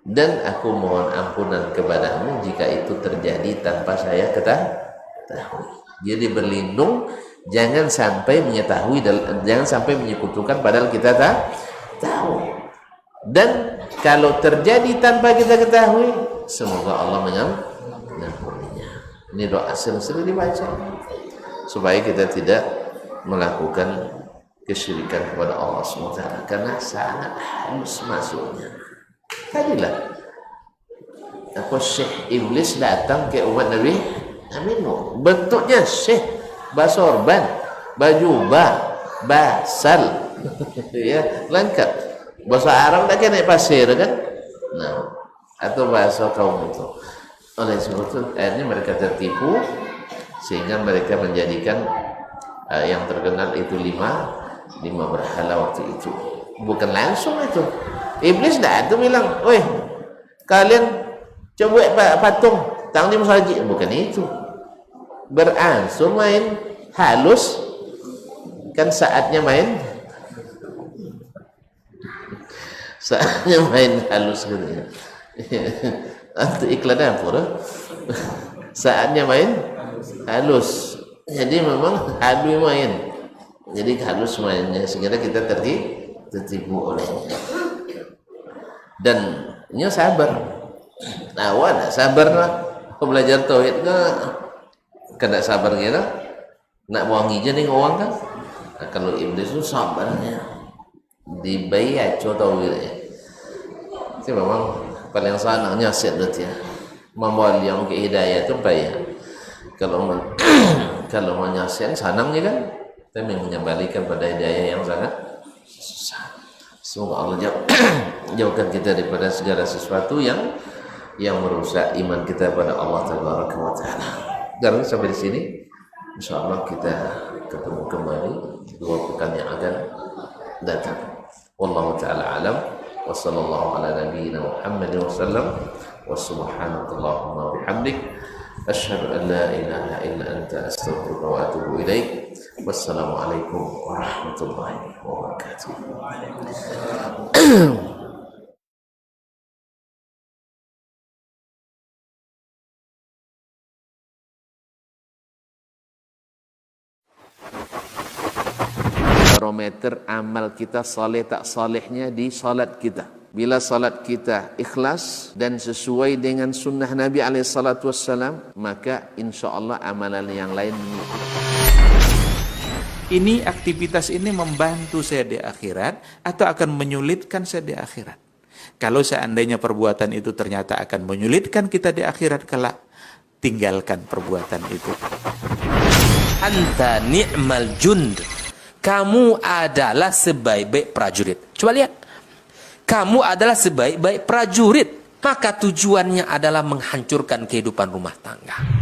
dan aku mohon ampunan kepadamu jika itu terjadi tanpa saya ketahui. Jadi berlindung, jangan sampai mengetahui, jangan sampai menyekutukan padahal kita tahu. Dan kalau terjadi tanpa kita ketahui, semoga Allah mengampuninya. Ini doa sering-sering dibaca supaya kita tidak melakukan kesyirikan kepada Allah SWT, karena sangat halus masuknya. Tadilah apa Syekh Iblis datang ke umat Nabi Nuh, bentuknya Syekh, basorban, bajubah, basal, ya lengkap. Bahasa Arab tak kena pasir kan, nah atau bahasa kaum itu. Oleh sebab itu akhirnya mereka tertipu sehingga mereka menjadikan yang terkenal itu lima berhala waktu itu. Bukan langsung itu Iblis dah itu bilang, "Woi, kalian coba patung tangan musajid." Bukan itu, beransur main halus, kan saatnya main halus gitu ya. Itu iklan dapur. Saatnya main halus. Jadi memang halus main. Jadi halus mainnya sehingga kita tertipu olehnya. Dan ini sabar. Nah, ada sabar lah. Kau belajar tauhid kena sabar gitu. Nak wangi je nih orang kan. Nah, kalau iblis itu sabarnya dibayar tauhidnya. Itu memang paling sanangnya set ya. Membawa yang ke hidayah itu bayar. Kalau menyasian sanangnya kan, tapi menyembalikan pada hidayah yang sangat susah. Semoga Allah jauhkan kita daripada segala sesuatu yang merusak iman kita pada Allah Tabaraka wa Ta'ala. Dan sampai di sini, insyaallah kita ketemu kembali 2 pekan yang akan datang. Wallahu ta'ala alam. Wa sallallahu ala nabiyyina Muhammadin wa sallam. Wa subhanakallahumma wa bihamdik, asyhadu an la ilaha illa anta, astaghfiruka wa atubu ilaik. Wassalamualaikum warahmatullahi wabarakatuh. Barometer amal kita saleh tak salehnya di salat kita. Bila salat kita ikhlas dan sesuai dengan sunnah Nabi SAW, maka insyaAllah amalan yang lain. Ini aktivitas ini membantu saya di akhirat atau akan menyulitkan saya di akhirat? Kalau seandainya perbuatan itu ternyata akan menyulitkan kita di akhirat kelak, tinggalkan perbuatan itu. Anta ni'mal jund. Kamu adalah sebaik-baik prajurit. Coba lihat. Kamu adalah sebaik-baik prajurit. Maka tujuannya adalah menghancurkan kehidupan rumah tangga.